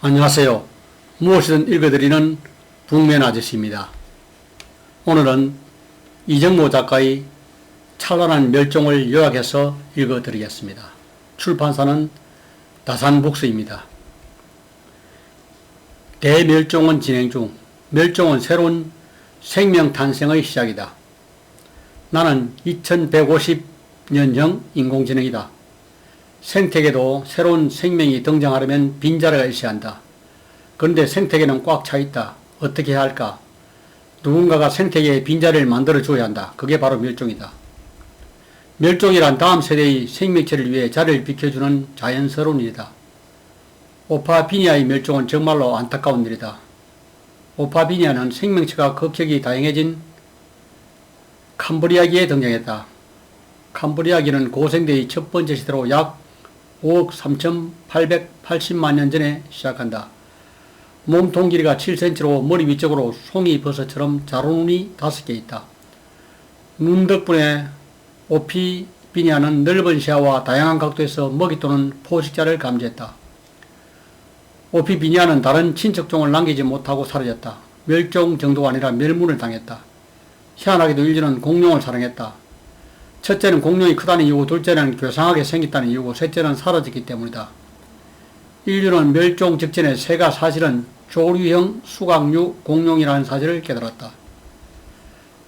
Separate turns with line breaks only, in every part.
안녕하세요. 무엇이든 읽어드리는 북면 아저씨입니다. 오늘은 이정모 작가의 찬란한 멸종을 요약해서 읽어드리겠습니다. 출판사는 다산북스입니다. 대멸종은 진행 중. 멸종은 새로운 생명 탄생의 시작이다. 나는 2150년형 인공지능이다. 생태계도 새로운 생명이 등장하려면 빈자리가 있어야 한다. 그런데 생태계는 꽉 차 있다. 어떻게 해야 할까? 누군가가 생태계에 빈자리를 만들어 줘야 한다. 그게 바로 멸종이다. 멸종이란 다음 세대의 생명체를 위해 자리를 비켜주는 자연스러운 일이다. 오파비니아의 멸종은 정말로 안타까운 일이다. 오파비니아는 생명체가 급격히 다양해진 캄브리아기에 등장했다. 캄브리아기는 고생대의 첫 번째 시대로 약 5억 3,880만 년 전에 시작한다. 몸통 길이가 7cm로 머리 위쪽으로 송이버섯처럼 자루눈이 5개 있다. 눈 덕분에 오피비니아는 넓은 시야와 다양한 각도에서 먹이 또는 포식자를 감지했다. 오피비니아는 다른 친척종을 남기지 못하고 사라졌다. 멸종 정도가 아니라 멸문을 당했다. 희한하게도 인류는 공룡을 사랑했다. 첫째는 공룡이 크다는 이유고, 둘째는 괴상하게 생겼다는 이유고, 셋째는 사라졌기 때문이다. 인류는 멸종 직전에 새가 사실은 조류형 수각류 공룡이라는 사실을 깨달았다.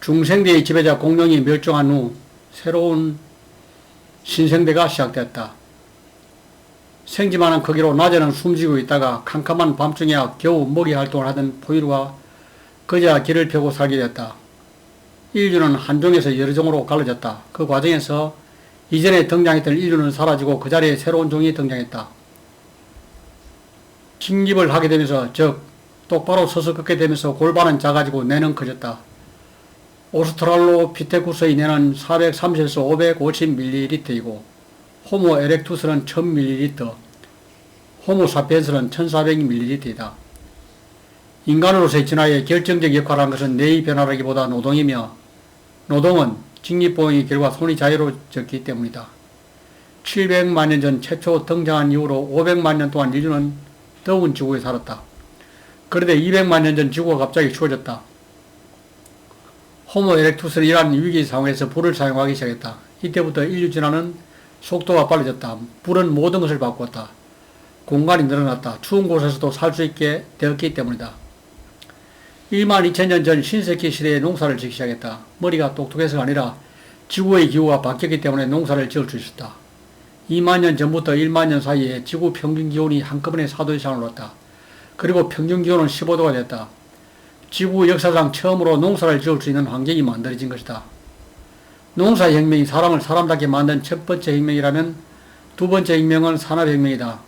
중생대의 지배자 공룡이 멸종한 후 새로운 신생대가 시작됐다. 생쥐 많은 크기로 낮에는 숨쉬고 있다가 캄캄한 밤중에야 겨우 먹이 활동을 하던 포유류가 그제야 길을 펴고 살게 됐다. 인류는 한 종에서 여러 종으로 갈라졌다. 그 과정에서 이전에 등장했던 인류는 사라지고 그 자리에 새로운 종이 등장했다. 침입을 하게 되면서, 즉 똑바로 서서 걷게 되면서 골반은 작아지고 뇌는 커졌다. 오스트랄로피테쿠스의 뇌는 430에서 550ml이고 호모 에렉투스는 1000ml, 호모 사피엔스는 1400ml이다. 인간으로서의 진화에 결정적 역할을 한 것은 뇌의 변화라기보다 노동이며, 노동은 직립보행의 결과 손이 자유로워졌기 때문이다. 700만 년 전 최초 등장한 이후로 500만 년 동안 인류는 더운 지구에 살았다. 그런데 200만 년 전 지구가 갑자기 추워졌다. 호모 에렉투스는 이러한 위기 상황에서 불을 사용하기 시작했다. 이때부터 인류 진화는 속도가 빨라졌다. 불은 모든 것을 바꾸었다. 공간이 늘어났다. 추운 곳에서도 살 수 있게 되었기 때문이다. 1만 2000년 전 신石기 시대에 농사를 짓기 시작했다. 머리가 똑똑해서가 아니라 지구의 기후가 바뀌었기 때문에 농사를 지을 수 있었다. 2만 년 전부터 1만 년 사이에 지구 평균 기온이 한꺼번에 4도 이상 올랐다. 그리고 평균 기온은 15도가 됐다. 지구 역사상 처음으로 농사를 지을 수 있는 환경이 만들어진 것이다. 농사혁명이 사람을 사람답게 만든 첫 번째 혁명이라면 두 번째 혁명은 산업혁명이다.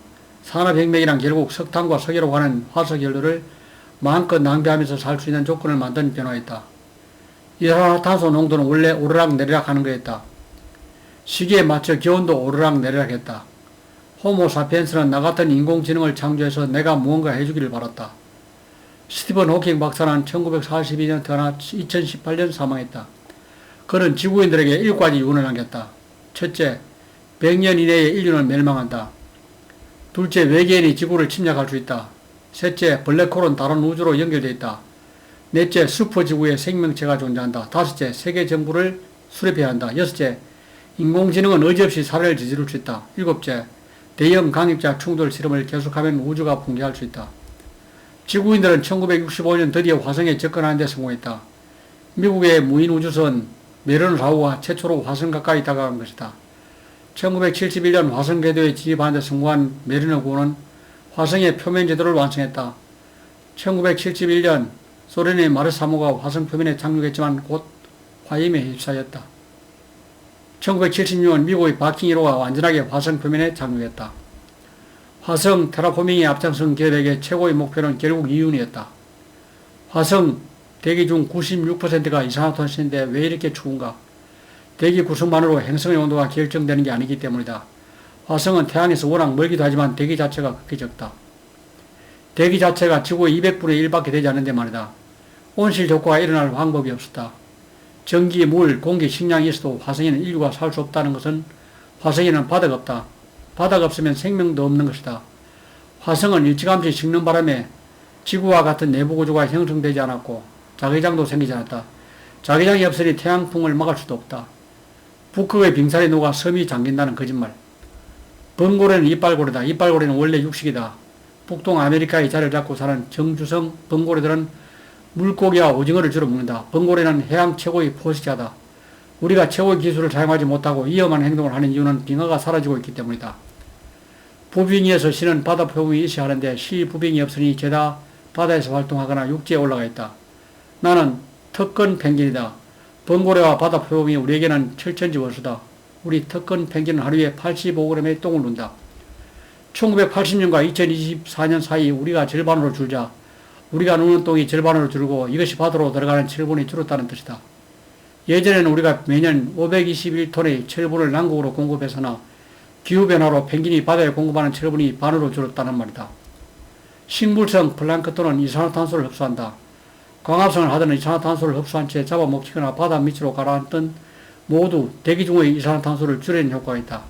산업혁명이란 결국 석탄과 석유로 하는 화석연료를 마음껏 낭비하면서 살 수 있는 조건을 만든 변화였다. 이산화탄소 농도는 원래 오르락 내리락 하는 거였다. 시기에 맞춰 기온도 오르락 내리락 했다. 호모 사피엔스는 나 같은 인공지능을 창조해서 내가 무언가 해주기를 바랐다. 스티븐 호킹 박사는 1942년 태어나 2018년 사망했다. 그는 지구인들에게 7가지 유언을 남겼다. 첫째, 100년 이내에 인류는 멸망한다. 둘째, 외계인이 지구를 침략할 수 있다. 셋째, 블랙홀은 다른 우주로 연결되어 있다. 넷째, 슈퍼지구에 생명체가 존재한다. 다섯째, 세계 정부를 수립해야 한다. 여섯째, 인공지능은 의지없이 살해를 저지를 수 있다. 일곱째, 대형 강입자 충돌 실험을 계속하면 우주가 붕괴할 수 있다. 지구인들은 1965년 드디어 화성에 접근하는 데 성공했다. 미국의 무인우주선 메른 라우가 최초로 화성 가까이 다가간 것이다. 1971년 화성 궤도에 진입하는 데 성공한 메리너 9호는 화성의 표면 제도를 완성했다. 1971년 소련의 마르사모가 화성 표면에 착륙했지만 곧 화염에 휩싸였다. 1976년 미국의 바킹 1호가 완전하게 화성 표면에 착륙했다. 화성 테라포밍의 앞장선 기업에게 최고의 목표는 결국 이윤이었다. 화성 대기 중 96%가 이산화탄소인데 왜 이렇게 추운가? 대기 구성만으로 행성의 온도가 결정되는 게 아니기 때문이다. 화성은 태양에서 워낙 멀기도 하지만 대기 자체가 극히 적다. 대기 자체가 지구의 200분의 1밖에 되지 않는데 말이다. 온실 효과가 일어날 방법이 없었다. 전기, 물, 공기, 식량이 있어도 화성에는 인류가 살 수 없다는 것은 화성에는 바다가 없다. 바다가 없으면 생명도 없는 것이다. 화성은 일찌감치 식는 바람에 지구와 같은 내부 구조가 형성되지 않았고 자기장도 생기지 않았다. 자기장이 없으니 태양풍을 막을 수도 없다. 북극의 빙산이 녹아 섬이 잠긴다는 거짓말. 번고래는 이빨고래다. 이빨고래는 원래 육식이다. 북동 아메리카에 자리를 잡고 사는 정주성 번고래들은 물고기와 오징어를 주로 먹는다. 번고래는 해양 최고의 포식자다. 우리가 최고의 기술을 사용하지 못하고 위험한 행동을 하는 이유는 빙하가 사라지고 있기 때문이다. 부빙이에서 시는 바다 표범이 있어야 하는데 시 부빙이 없으니 죄다 바다에서 활동하거나 육지에 올라가 있다. 나는 특권 펭귄이다. 번고래와 바다 표범이 우리에게는 철천지 원수다. 우리 특권 펭귄은 하루에 85g의 똥을 눈다. 1980년과 2024년 사이 우리가 절반으로 줄자 우리가 누는 똥이 절반으로 줄고 이것이 바다로 들어가는 철분이 줄었다는 뜻이다. 예전에는 우리가 매년 521톤의 철분을 남극으로 공급해서나 기후변화로 펭귄이 바다에 공급하는 철분이 반으로 줄었다는 말이다. 식물성 플랑크톤은 이산화탄소를 흡수한다. 광합성을 하던 이산화탄소를 흡수한 채 잡아먹히거나 바다 밑으로 가라앉던 모두 대기 중의 이산화탄소를 줄이는 효과가 있다.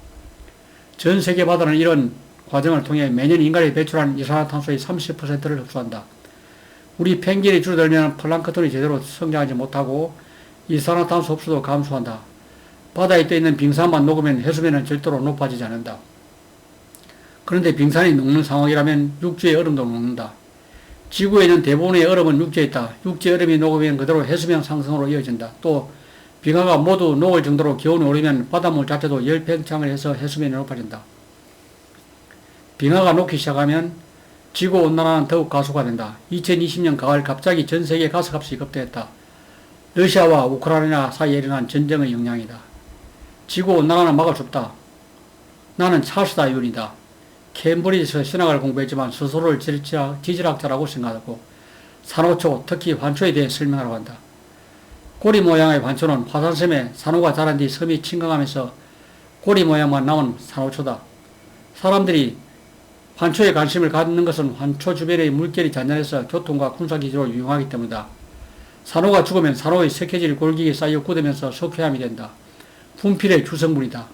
전 세계 바다는 이런 과정을 통해 매년 인간이 배출한 이산화탄소의 30%를 흡수한다. 우리 펭귄이 줄어들면 플랑크톤이 제대로 성장하지 못하고 이산화탄소 흡수도 감소한다. 바다에 떠있는 빙산만 녹으면 해수면은 절대로 높아지지 않는다. 그런데 빙산이 녹는 상황이라면 육지의 얼음도 녹는다. 지구에 있는 대부분의 얼음은 육지에 있다. 육지의 얼음이 녹으면 그대로 해수면 상승으로 이어진다. 또 빙하가 모두 녹을 정도로 기온이 오르면 바닷물 자체도 열 팽창을 해서 해수면이 높아진다. 빙하가 녹기 시작하면 지구온난화는 더욱 가속화 된다. 2020년 가을 갑자기 전 세계 가스값이 급등했다. 러시아와 우크라이나 사이에 일어난 전쟁의 영향이다. 지구온난화는 막을 수 없다. 나는 찰스 다윈이다. 케임브리지에서 신학을 공부했지만 스스로를 지질학자라고 생각하고 산호초, 특히 환초에 대해 설명하라고 한다. 고리 모양의 환초는 화산섬에 산호가 자란 뒤 섬이 침강하면서 고리 모양만 남은 산호초다. 사람들이 환초에 관심을 갖는 것은 환초 주변의 물결이 잔잔해서 교통과 군사기지로 유용하기 때문이다. 산호가 죽으면 산호의 석회질 골격이 쌓여 굳으면서 석회암이 된다. 분필의 주성분이다.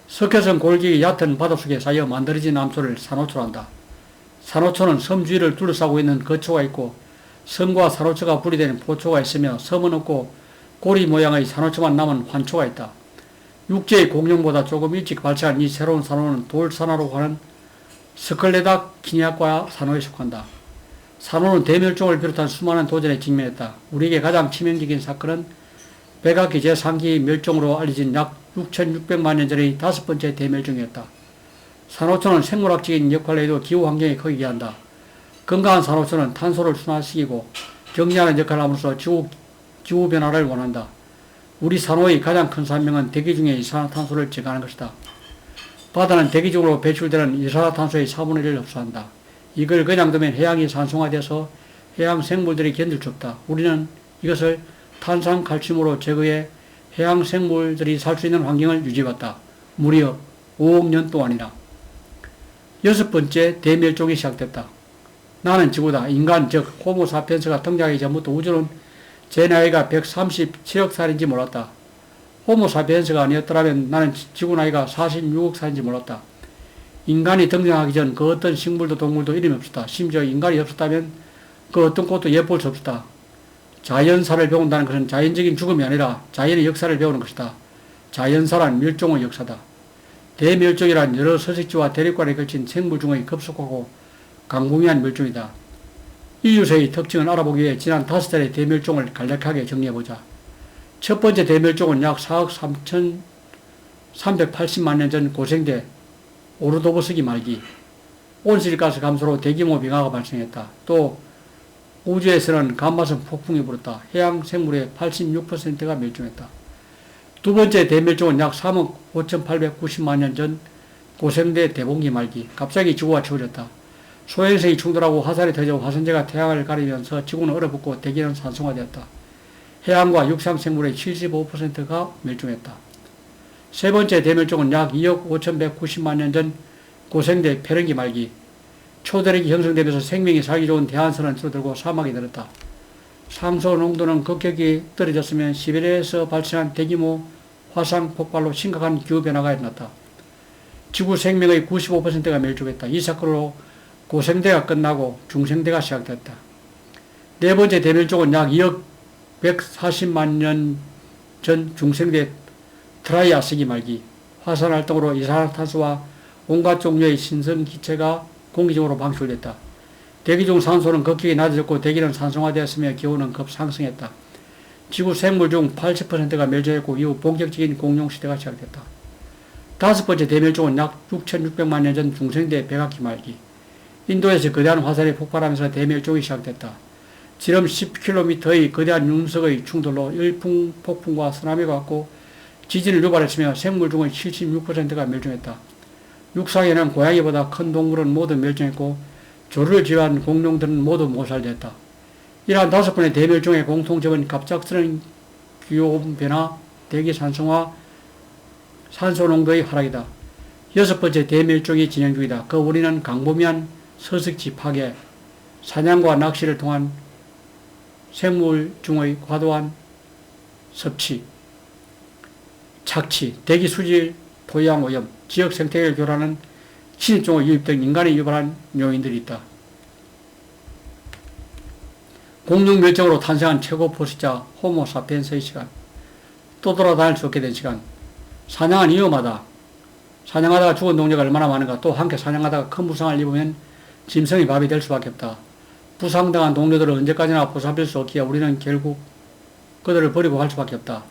석회성 골격이 얕은 바닷속에 쌓여 만들어진 암초를 산호초란다. 산호초는 섬 주위를 둘러싸고 있는 거초가 있고 섬과 산호초가 분리된 포초가 있으며 섬은 없고 고리 모양의 산호초만 남은 환초가 있다. 육지의 공룡보다 조금 일찍 발생한 이 새로운 산호는 돌산호라고 하는 스클레다키니아과 산호에 속한다. 산호는 대멸종을 비롯한 수많은 도전에 직면했다. 우리에게 가장 치명적인 사건은 백악기 제3기 멸종으로 알려진 약 6,600만 년 전의 5번째 대멸종이었다. 산호초는 생물학적인 역할에도 기후환경에 크게 기한다. 건강한 산호초는 탄소를 순환시키고 정리하는 역할을 함으로써 기후변화를 원한다. 우리 산호의 가장 큰 사명은 대기 중에 이산화탄소를 제거하는 것이다. 바다는 대기 중으로 배출되는 이산화탄소의 4분의 1을 흡수한다. 이걸 그냥 두면 해양이 산성화돼서 해양 생물들이 견딜 수 없다. 우리는 이것을 탄산칼슘으로 제거해 해양 생물들이 살 수 있는 환경을 유지해왔다. 무려 5억 년 동안이나. 6번째 대멸종이 시작됐다. 나는 지구다. 인간 즉 호모사피엔스가 등장하기 전부터 우주는 제 나이가 137억 살인지 몰랐다. 호모사피엔스가 아니었더라면 나는 지구 나이가 46억 살인지 몰랐다. 인간이 등장하기 전 그 어떤 식물도 동물도 이름이 없었다. 심지어 인간이 없었다면 그 어떤 꽃도 예쁠 수 없었다. 자연사를 배운다는 것은 자연적인 죽음이 아니라 자연의 역사를 배우는 것이다. 자연사란 멸종의 역사다. 대멸종이란 여러 서식지와 대립관에 걸친 생물 중의 급속하고 강공위한 멸종이다. 인류세의 특징을 알아보기 위해 지난 5달의 대멸종을 간략하게 정리해보자. 첫 번째 대멸종은 약 4억 3,380만 년 전 고생대 오르도보스기 말기 온실가스 감소로 대규모 빙하가 발생했다. 또 우주에서는 감마선 폭풍이 불었다. 해양 생물의 86%가 멸종했다. 두 번째 대멸종은 약 3억 5,890만 년 전 고생대 대봉기 말기 갑자기 지구가 추워졌다. 소행성이 충돌하고 화산이 터져 화산재가 태양을 가리면서 지구는 얼어붙고 대기는 산성화되었다. 해양과 육상 생물의 75%가 멸종했다. 세 번째 대멸종은 약 2억 5,190만 년 전 고생대 폐렴기 말기 초대륙이 형성되면서 생명이 살기 좋은 대한선은 줄어들고 사막이 늘었다. 상소 농도는 급격히 떨어졌으면 시베리아에서 발생한 대규모 화산 폭발로 심각한 기후변화가 일어났다. 지구 생명의 95%가 멸종했다. 이 사건으로 고생대가 끝나고 중생대가 시작됐다. 네 번째 대멸종은 약 2억 140만 년 전 중생대 트라이아스기 말기 화산활동으로 이산화탄소와 온갖 종류의 신선 기체가 공기중으로 방출됐다. 대기 중 산소는 급격히 낮아졌고 대기는 산성화되었으며 기온은 급상승했다. 지구 생물 중 80%가 멸종했고 이후 본격적인 공룡시대가 시작됐다. 다섯 번째 대멸종은 약 6,600만 년 전 중생대 백악기 말기 인도에서 거대한 화산이 폭발하면서 대멸종이 시작됐다. 지름 10km의 거대한 윤석의 충돌로 열풍, 폭풍과 쓰나미가 왔고 지진을 유발했으며 생물 중의 76%가 멸종했다. 육상에는 고양이보다 큰 동물은 모두 멸종했고 조류를 지배한 공룡들은 모두 몰살됐다. 이러한 다섯 번의 대멸종의 공통점은 갑작스러운 기온 변화, 대기 산성화, 산소 농도의 하락이다. 여섯 번째 대멸종이 진행 중이다. 그 원인은 광범위한 서식지 파괴, 사냥과 낚시를 통한 생물 중의 과도한 섭취, 착취, 대기 수질, 토양 오염, 지역 생태계를 교란하는 침입종의 유입 등 인간이 유발한 요인들이 있다. 공룡 멸종으로 탄생한 최고 포식자 호모 사피엔스의 시간, 또 돌아다닐 수 없게 된 시간, 사냥은 위험하다. 사냥하다가 죽은 동료가 얼마나 많은가. 또 함께 사냥하다가 큰 부상을 입으면 짐승이 밥이 될 수밖에 없다. 부상당한 동료들을 언제까지나 보살필 수 없기에 우리는 결국 그들을 버리고 갈 수밖에 없다.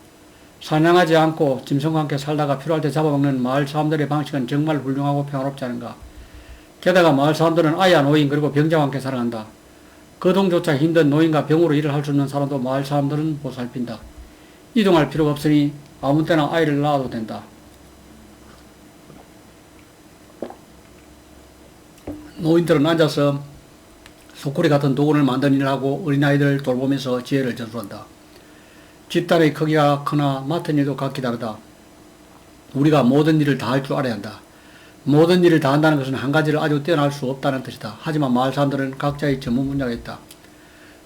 사냥하지 않고 짐승과 함께 살다가 필요할 때 잡아먹는 마을 사람들의 방식은 정말 훌륭하고 평화롭지 않은가. 게다가 마을 사람들은 아이와 노인 그리고 병자와 함께 살아간다. 거동조차 힘든 노인과 병으로 일을 할 수 없는 사람도 마을 사람들은 보살핀다. 이동할 필요가 없으니 아무 때나 아이를 낳아도 된다. 노인들은 앉아서 소쿠리 같은 도구를 만든 일을 하고 어린아이들을 돌보면서 지혜를 전수한다. 집단의 크기가 크나 맡은 일도 각기 다르다. 우리가 모든 일을 다 할 줄 알아야 한다. 모든 일을 다 한다는 것은 한 가지를 아주 뛰어날 수 없다는 뜻이다. 하지만 마을 사람들은 각자의 전문 분야가 있다.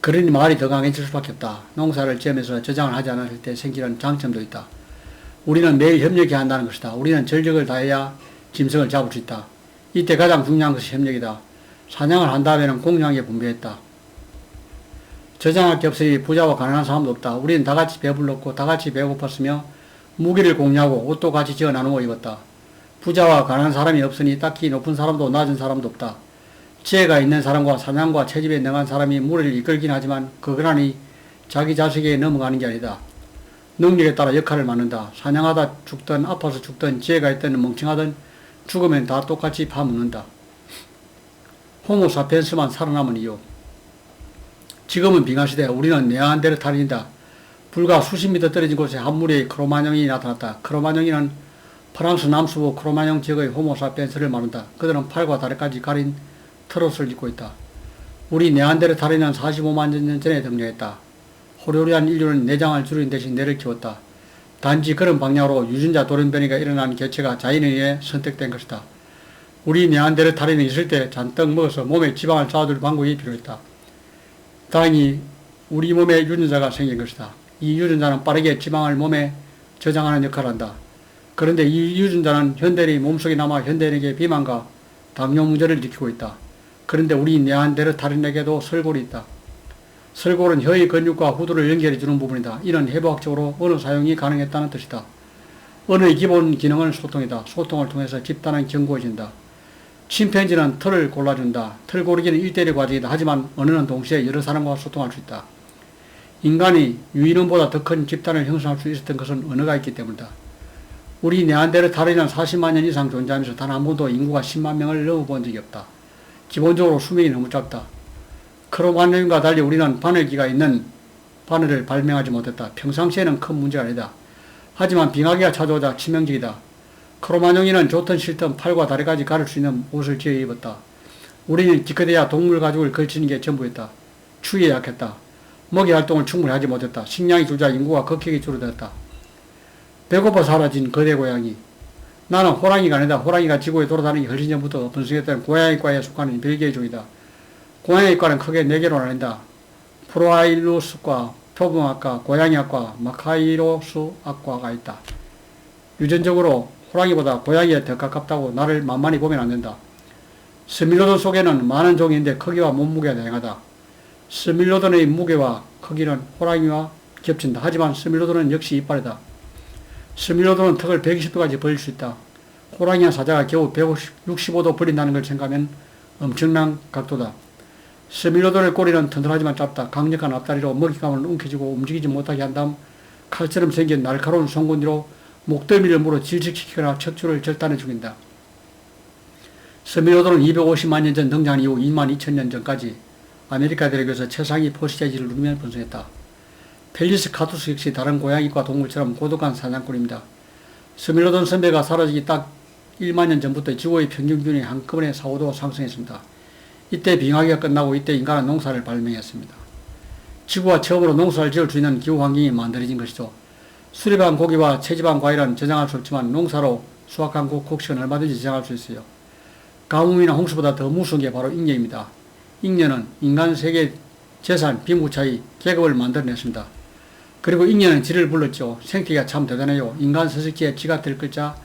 그러니 마을이 더 강해질 수밖에 없다. 농사를 지으면서 저장을 하지 않았을 때 생기는 장점도 있다. 우리는 매일 협력해야 한다는 것이다. 우리는 전력을 다해야 짐승을 잡을 수 있다. 이때 가장 중요한 것이 협력이다. 사냥을 한 다음에는 공유하게 분배했다. 저장할 게 없으니 부자와 가난한 사람도 없다. 우리는 다같이 배불렀고 다같이 배고팠으며 무기를 공유하고 옷도 같이 지어 나누어 입었다. 부자와 가난한 사람이 없으니 딱히 높은 사람도 낮은 사람도 없다. 지혜가 있는 사람과 사냥과 채집에 능한 사람이 무리를 이끌긴 하지만 그거라니 자기 자식에게 넘어가는 게 아니다. 능력에 따라 역할을 맡는다. 사냥하다 죽든 아파서 죽든 지혜가 있든 멍청하든 죽으면 다 똑같이 파묻는다. 호모 사피엔스만 살아남은 이유. 지금은 빙하시대. 우리는 네안데르탈인이다. 불과 수십 미터 떨어진 곳에 한 무리의 크로마뇽이 나타났다. 크로마뇽이는 프랑스 남서부 크로마뇽 지역의 호모 사피엔스를 말한다. 그들은 팔과 다리까지 가린 트롯을 입고 있다. 우리 네안데르탈인은 45만 년 전에 등장했다. 호로리한 인류는 내장을 줄인 대신 뇌를 키웠다. 단지 그런 방향으로 유전자 돌연변이가 일어난 개체가 자연에 의해 선택된 것이다. 우리 네안데르탈인이 있을 때 잔뜩 먹어서 몸에 지방을 쌓아둘 방법이 필요했다. 다행히 우리 몸에 유전자가 생긴 것이다. 이 유전자는 빠르게 지방을 몸에 저장하는 역할을 한다. 그런데 이 유전자는 현대인의 몸속에 남아 현대인에게 비만과 당뇨 문제를 일으키고 있다. 그런데 우리 네안데르탈인에게도 설골이 있다. 설골은 혀의 근육과 후두를 연결해주는 부분이다. 이는 해부학적으로 언어 사용이 가능했다는 뜻이다. 언어의 기본 기능은 소통이다. 소통을 통해서 집단은 견고해진다. 침팬지는 털을 골라준다. 털 고르기는 1대1 과정이다. 하지만 언어는 동시에 여러 사람과 소통할 수 있다. 인간이 유인원보다 더 큰 집단을 형성할 수 있었던 것은 언어가 있기 때문이다. 우리 네안데르탈인은 40만 년 이상 존재하면서 단 한 번도 인구가 10만 명을 넘어본 적이 없다. 기본적으로 수명이 너무 짧다. 크로마뇽과 달리 우리는 바늘기가 있는 바늘을 발명하지 못했다. 평상시에는 큰 문제가 아니다. 하지만 빙하기가 찾아오자 치명적이다. 크로마뇽이는 좋든 싫든 팔과 다리까지 가릴 수 있는 옷을 지어 입었다. 우리는 기껏해야 동물 가죽을 걸치는 게 전부였다. 추위에 약했다. 먹이 활동을 충분히 하지 못했다. 식량이 줄자 인구가 급격히 줄어들었다. 배고파 사라진 거대 고양이. 나는 호랑이가 아니다. 호랑이가 지구에 돌아다니기 훨씬 전부터 분석했던 고양이과에 속하는 별개의 종이다. 고양이과는 크게 4개로 나뉜다. 프로아일루스과, 표범학과, 고양이학과, 마카이로스학과가 있다. 유전적으로 호랑이보다 고양이에 더 가깝다고 나를 만만히 보면 안 된다. 스밀로돈 속에는 많은 종이 있는데 크기와 몸무게가 다양하다. 스밀로돈의 무게와 크기는 호랑이와 겹친다. 하지만 스밀로돈은 역시 이빨이다. 스밀로돈은 턱을 120도까지 벌릴 수 있다. 호랑이와 사자가 겨우 165도 벌린다는 걸 생각하면 엄청난 각도다. 스밀로돈의 꼬리는 튼튼하지만 짧다. 강력한 앞다리로 먹이감을 움켜쥐고 움직이지 못하게 한 다음 칼처럼 생긴 날카로운 송곳니로 목덜미를 물어 질식시키거나 척추를 절단해 죽인다. 스밀로돈은 250만 년 전 등장한 이후 2만 2천 년 전까지 아메리카 대륙에서 최상위 포식자질을 누리며 번성했다. 펠리스 카투스 역시 다른 고양이과 동물처럼 고독한 사냥꾼입니다. 스밀로돈 선배가 사라지기 딱 1만 년 전부터 지구의 평균 기온이 한꺼번에 4, 5도 상승했습니다. 이때 빙하기가 끝나고 이때 인간은 농사를 발명했습니다. 지구가 처음으로 농사를 지을 수 있는 기후 환경이 만들어진 것이죠. 수입한 고기와 체지방 과일은 저장할 수 없지만 농사로 수확한 곡식은 얼마든지 저장할 수 있어요. 가뭄이나 홍수보다 더 무서운 게 바로 잉여입니다. 잉여는 인간 세계 재산, 빈부차이, 계급을 만들어냈습니다. 그리고 잉여는 지를 불렀죠. 생태계가 참 대단해요. 인간 서식지에 지가 될 글자,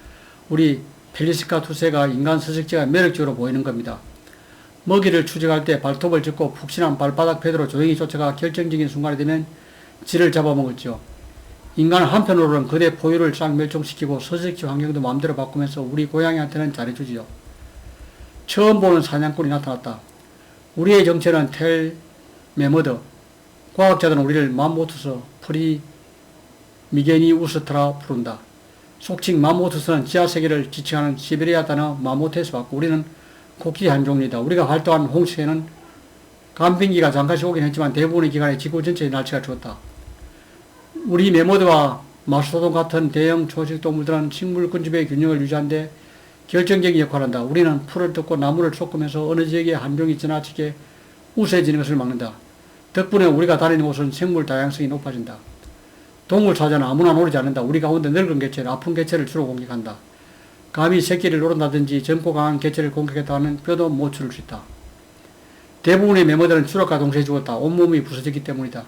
우리 펠리스카 투세가 인간 서식지가 매력적으로 보이는 겁니다. 먹이를 추적할 때 발톱을 짚고 푹신한 발바닥 패드로 조용히 쫓아가 결정적인 순간이 되면 지를 잡아먹었죠. 인간은 한편으로는 그대 포유를 싹 멸종시키고 서식지 환경도 마음대로 바꾸면서 우리 고양이한테는 잘해주지요. 처음 보는 사냥꾼이 나타났다. 우리의 정체는 텔 메머더. 과학자들은 우리를 맘모투스 프리미게니우스트라 부른다. 속칭 맘모투스는 지하세계를 지칭하는 시베리아 단어 맘모테스 받고 우리는 코끼리 한 종류이다. 우리가 활동한 홍수에는 간빙기가 잠깐씩 오긴 했지만 대부분의 기간에 지구 전체의 날씨가 좋았다. 우리 메모드와 마스토돈 같은 대형 초식 동물들은 식물 군집의 균형을 유지하는 데 결정적인 역할을 한다. 우리는 풀을 뜯고 나무를 솟구면서 어느 지역에 한 종이 지나치게 우세해지는 것을 막는다. 덕분에 우리가 다니는 곳은 생물 다양성이 높아진다. 동물 사자는 아무나 노리지 않는다. 우리 가운데 늙은 개체는 아픈 개체를 주로 공격한다. 감히 새끼를 노른다든지 젊고 강한 개체를 공격했다는 뼈도 못 추를 수 있다. 대부분의 메모들은 추락과 동시에 죽었다. 온몸이 부서졌기 때문이다.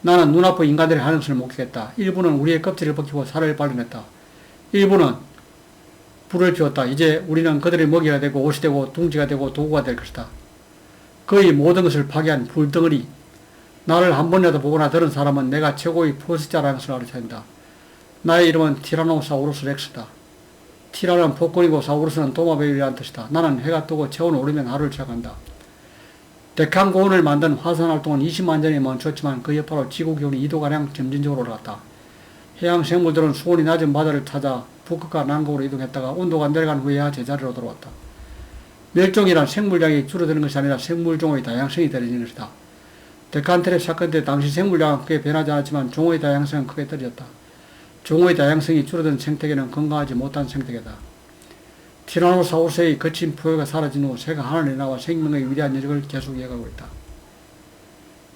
나는 눈아픈 인간들의 하능성을 목격했다. 일부는 우리의 껍질을 벗기고 살을 발라냈다. 일부는 불을 피웠다. 이제 우리는 그들의 먹이가 되고 옷이 되고 둥지가 되고 도구가 될 것이다. 거의 모든 것을 파괴한 불덩어리. 나를 한 번이라도 보거나 들은 사람은 내가 최고의 포식자라는 것을 알아차린다. 나의 이름은 티라노사우루스 렉스다. 티라는 복권이고 사우루스는 도마뱀이라는 뜻이다. 나는 해가 뜨고 체온이 오르면 하루를 시작한다. 데칸고온을 만든 화산 활동은 20만 년에 멈췄지만 그 여파로 지구 기온이 2도가량 점진적으로 올라갔다. 해양 생물들은 수온이 낮은 바다를 찾아 북극과 남극으로 이동했다가 온도가 내려간 후에야 제자리로 돌아왔다. 멸종이란 생물량이 줄어드는 것이 아니라 생물종의 다양성이 떨어지는 것이다. 데칸트랩 사건 때 당시 생물량은 크게 변하지 않았지만 종의 다양성은 크게 떨어졌다. 종의 다양성이 줄어든 생태계는 건강하지 못한 생태계다. 티라노사우루스의 거친 포효가 사라진 후 새가 하늘에 나와 생명의 위대한 여정을 계속 이어가고 있다.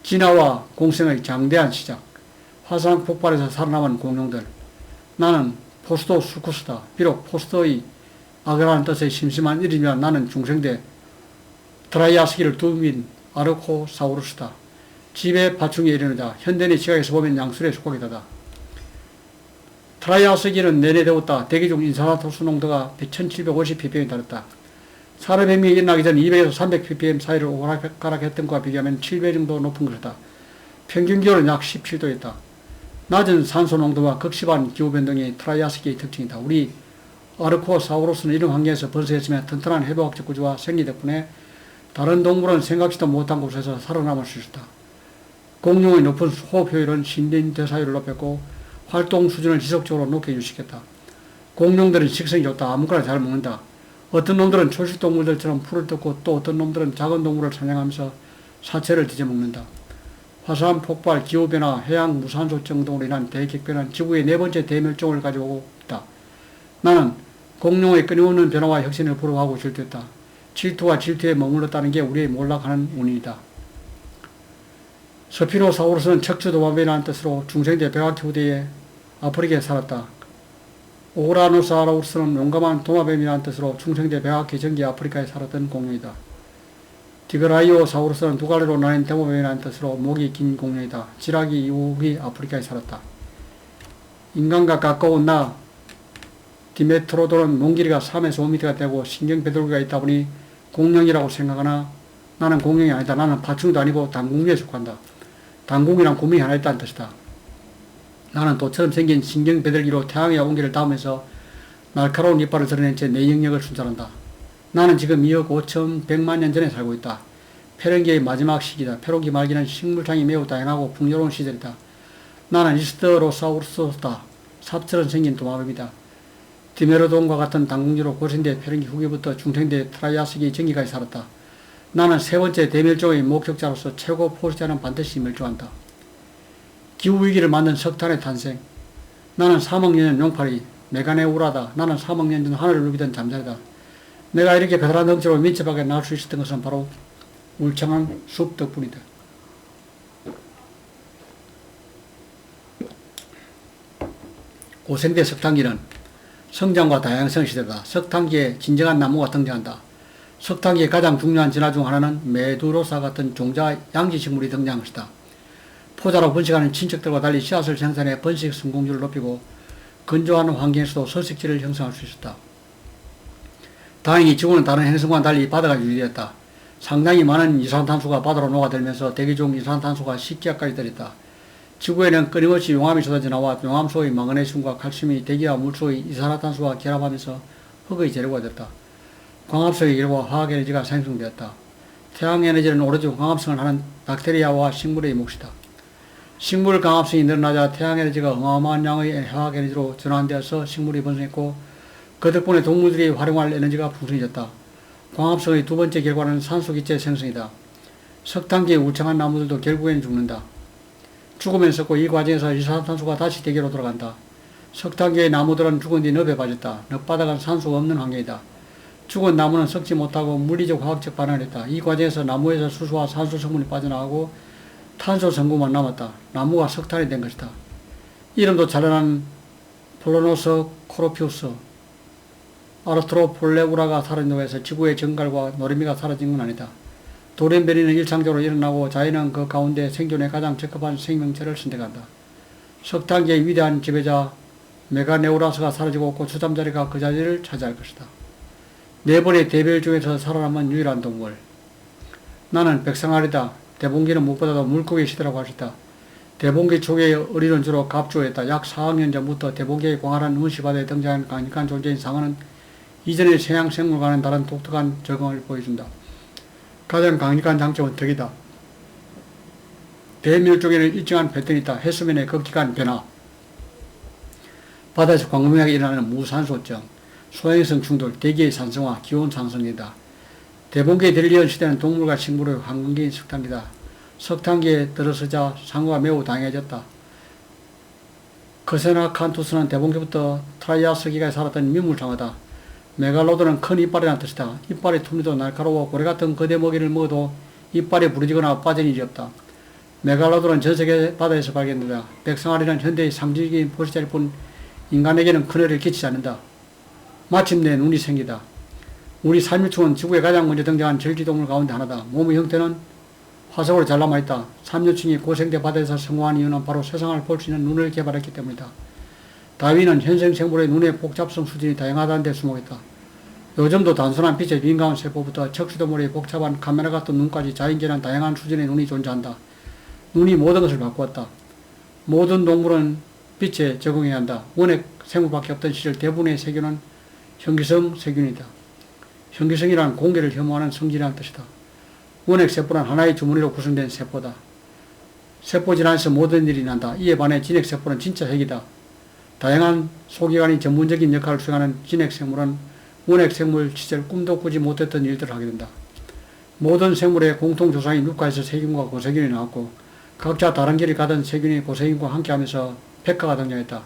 진화와 공생의 장대한 시작. 화산 폭발에서 살아남은 공룡들. 나는 포스토수쿠스다. 비록 포스토의 악이라는 뜻의 심심한 이름이지만 나는 중생대 트라이아스기를 두민 아르코사우루스다. 집의 파충류에 이르는다. 현대인의 시각에서 보면 양술에 속하기다. 트라이아스기는 내내 데웠다. 대기 중 인산화탄소 농도가 1750ppm에 달했다. 산업혁명이 일어나기 전 200에서 300ppm 사이를 오락가락했던 것과 비교하면 7배 정도 높은 것이다. 평균 기온은 약 17도였다. 낮은 산소 농도와 극심한 기후변동이 트라이아스기의 특징이다. 우리 아르코사우루스는 이런 환경에서 번성했으며 튼튼한 해부학적 구조와 생리 덕분에 다른 동물은 생각지도 못한 곳에서 살아남을 수 있었다. 공룡의 높은 호흡 효율은 신진 대사율을 높였고 활동 수준을 지속적으로 높게 유지시켰다. 공룡들은 식성이 좋다. 아무거나 잘 먹는다. 어떤 놈들은 초식 동물들처럼 풀을 뜯고 또 어떤 놈들은 작은 동물을 사냥하면서 사체를 뒤져먹는다. 화산 폭발, 기후변화, 해양 무산소증 등으로 인한 대기격변은 지구의 네 번째 대멸종을 가져오고 있다. 나는 공룡의 끊임없는 변화와 혁신을 부러워하고 질투했다. 질투와 질투에 머물렀다는 게 우리의 몰락하는 원인이다. 스피노사우루스는 척추도마뱀이라는 뜻으로 중생대 백악기 후대에 아프리카에 살았다. 오라노사우루스는 용감한 도마뱀이라는 뜻으로 중생대 백악기 전기 아프리카에 살았던 공룡이다. 디그라이오사우루스는 두 갈래로 나뉜 도마뱀이라는 뜻으로 목이 긴 공룡이다. 지라기 이후의 아프리카에 살았다. 인간과 가까운 디메트로도는 몸 길이가 3에서 5m가 되고 신경배돌기가 있다 보니 공룡이라고 생각하나 나는 공룡이 아니다. 나는 파충류도 아니고 단공류에 속한다. 단공이란 구멍이 하나 있다는 뜻이다. 나는 도처럼 생긴 신경배들기로 태양의 온기를 닿으면서 날카로운 이빨을 드러낸 채 내 영역을 순찰한다. 나는 지금 2억 5,100만 년 전에 살고 있다. 페론기의 마지막 시기다. 페론기 말기는 식물창이 매우 다양하고 풍요로운 시절이다. 나는 이스테로사우루스다. 삽처럼 생긴 도마뱀이다. 디메로돈과 같은 단공류로 고생대 페론기 후기부터 중생대 트라이아스기 전기까지 살았다. 나는 세 번째 대멸종의 목격자로서 최고 포식자는 반드시 멸종한다. 기후위기를 만든 석탄의 탄생. 나는 3억 년 전 용팔이 메가네우라다. 나는 3억 년 전 하늘을 누비던 잠자리다. 내가 이렇게 그들한 덩치로 민첩하게 나올 수 있었던 것은 바로 울창한 숲 덕분이다. 고생대 석탄기는 성장과 다양성 시대다. 석탄기에 진정한 나무가 등장한다. 석탄기의 가장 중요한 진화 중 하나는 메두로사 같은 종자 양지식물이 등장한 것이다. 포자로 번식하는 친척들과 달리 씨앗을 생산해 번식 성공률을 높이고 건조한 환경에서도 서식지를 형성할 수 있었다. 다행히 지구는 다른 행성과 달리 바다가 유리했다. 상당히 많은 이산탄소가 바다로 녹아들면서 대기 중 이산탄소가 10기가까지 들었다. 지구에는 끊임없이 용암이 쏟아져 나와 용암 속의 망그네슘과 칼슘이 대기와 물 속의 이산화탄소와 결합하면서 흙의 재료가 됐다. 광합성의 결과 화학에너지가 생성되었다. 태양에너지는 오로지 광합성을 하는 박테리아와 식물의 몫이다. 식물 광합성이 늘어나자 태양에너지가 어마어마한 양의 화학에너지로 전환되어서 식물이 번성했고 그 덕분에 동물들이 활용할 에너지가 풍성해졌다. 광합성의 두 번째 결과는 산소기체 생성이다. 석탄기의 울창한 나무들도 결국에는 죽는다. 죽으면 썩고 이 과정에서 이산화탄소가 다시 대기로 돌아간다. 석탄기의 나무들은 죽은 뒤 늪에 빠졌다. 늪바닥은 산소가 없는 환경이다. 죽은 나무는 썩지 못하고 물리적 화학적 반응을 했다. 이 과정에서 나무에서 수소와 산소 성분이 빠져나가고 탄소 성분만 남았다. 나무가 석탄이 된 것이다. 이름도 자라난 폴로노스 코로피우스 아르트로폴레우라가 사라진다고 해서 지구의 정갈과 노래미가 사라진 건 아니다. 돌연변이는 일상적으로 일어나고 자연은 그 가운데 생존에 가장 적합한 생명체를 선택한다. 석탄기의 위대한 지배자 메가네우라스가 사라지고 고추잠자리가 그 자리를 차지할 것이다. 네 번의 대별 중에서 살아남은 유일한 동물. 나는 백상아리다. 대봉기는 무엇보다도 물고기 시대라고 할 수 있다. 대봉기 초기의 어린은 주로 갑주였다. 약 4억 년 전부터 대봉기의 광활한 운시바다에 등장한 강력한 존재인 상어는 이전의 서양생물과는 다른 독특한 적응을 보여준다. 가장 강력한 장점은 덕이다. 대멸종에는 일정한 패턴이 있다. 해수면의 극기간 변화, 바다에서 광범위하게 일어나는 무산소증, 소행성 충돌, 대기의 산성화, 기온 상승이다. 대봉기에 들리던 시대는 동물과 식물의 황금기인 석탄기다. 석탄기에 들어서자 상어가 매우 다양해졌다. 커세나칸투스는 대봉기부터 트라이아스기가에 살았던 민물상어다. 메갈로돈은 큰 이빨이라는 뜻이다. 이빨의 톱니도 날카로워 고래 같은 거대 먹이를 먹어도 이빨이 부러지거나 빠진 일이 없다. 메갈로돈은 전세계 바다에서 발견된다. 백상아리는 현대의 상징적인 포식자일 뿐 인간에게는 큰 해를 끼치지 않는다. 마침내 눈이 생기다. 우리 삼류충은 지구에 가장 먼저 등장한 절지동물 가운데 하나다. 몸의 형태는 화석으로 잘 남아있다. 삼류충이 고생대 바다에서 성공한 이유는 바로 세상을 볼 수 있는 눈을 개발했기 때문이다. 다윈은 현생 생물의 눈의 복잡성 수준이 다양하다는 데 주목했다. 요즘도 단순한 빛에 민감한 세포부터 척추동물의 복잡한 카메라 같은 눈까지 자연계는 다양한 수준의 눈이 존재한다. 눈이 모든 것을 바꾸었다. 모든 동물은 빛에 적응해야 한다. 원핵 생물밖에 없던 시절 대부분의 세균은 현기성 세균이다. 현기성이란 공개를 혐오하는 성질이라는 뜻이다. 원핵 세포는 하나의 주머니로 구성된 세포다. 세포 질환에서 모든 일이 난다. 이에 반해 진핵 세포는 진짜 핵이다. 다양한 소기관이 전문적인 역할을 수행하는 진핵 생물은 원핵 생물 시절 꿈도 꾸지 못했던 일들을 하게 된다. 모든 생물의 공통 조상인 육가에서 세균과 고세균이 나왔고 각자 다른 길을 가던 세균이 고세균과 함께하면서 백화가 등장했다.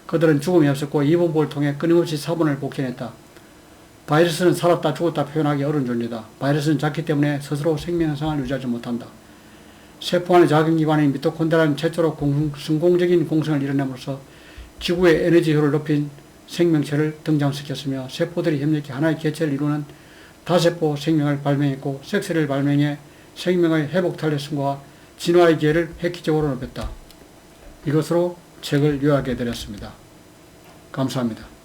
그들은 죽음이 없었고 이분법을 통해 끊임없이 사본을 복제했다. 바이러스는 살았다 죽었다 표현하기 어려운 존재다. 바이러스는 작기 때문에 스스로 생명 현상을 유지하지 못한다. 세포 안의 작은 기관인 미토콘드리아는 최초로 성공적인 공성을 이뤄냄으로써 지구의 에너지 효율을 높인 생명체를 등장시켰으며 세포들이 협력해 하나의 개체를 이루는 다세포 생명을 발명했고 섹스를 발명해 생명의 회복 탄력성과 진화의 기회를 획기적으로 높였다. 이것으로 책을 요약해 드렸습니다. 감사합니다.